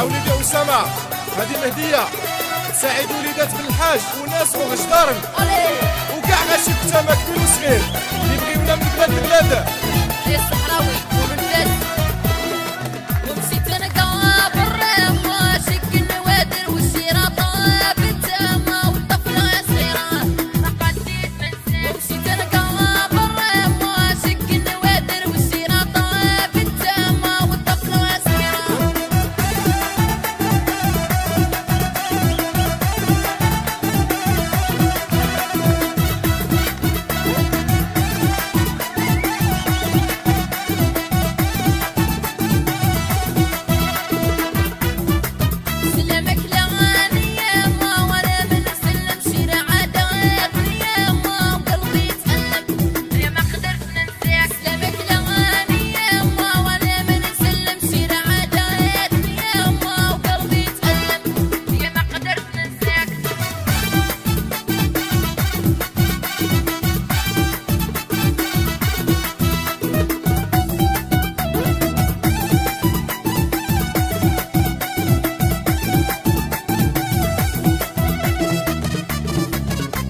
وليدي أسامة، هذه مهدية تساعد وليدات بالحاج وناس وغجدارن وكاع غاشي كتامة كبير وصغير اللي يبغيونا من بلاد البلاد. الصحراوي ومن ومشيت انا قابر واشك النوادر والشراطه بالتامه والطفله صغيره ما قديت ننساك. ومشيت انا قابر واشك النوادر والشراطه بالتامه والطفله صغيره.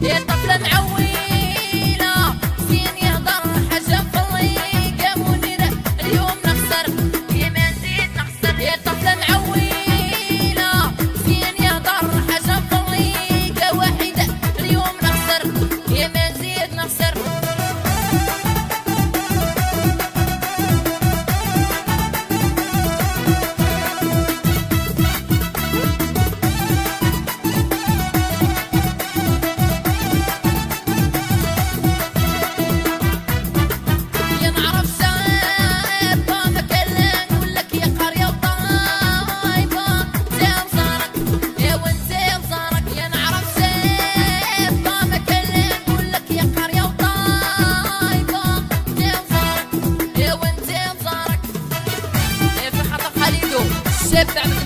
يا طفلة معويلة زين يهضر حاجة مفريقة منيرة اليوم نخسر يا ما نزيد نخسر. يا طفلة معويلة زين يهضر حاجة مفريقة وحيدة اليوم نخسر يا ما نزيد نخسر. شاب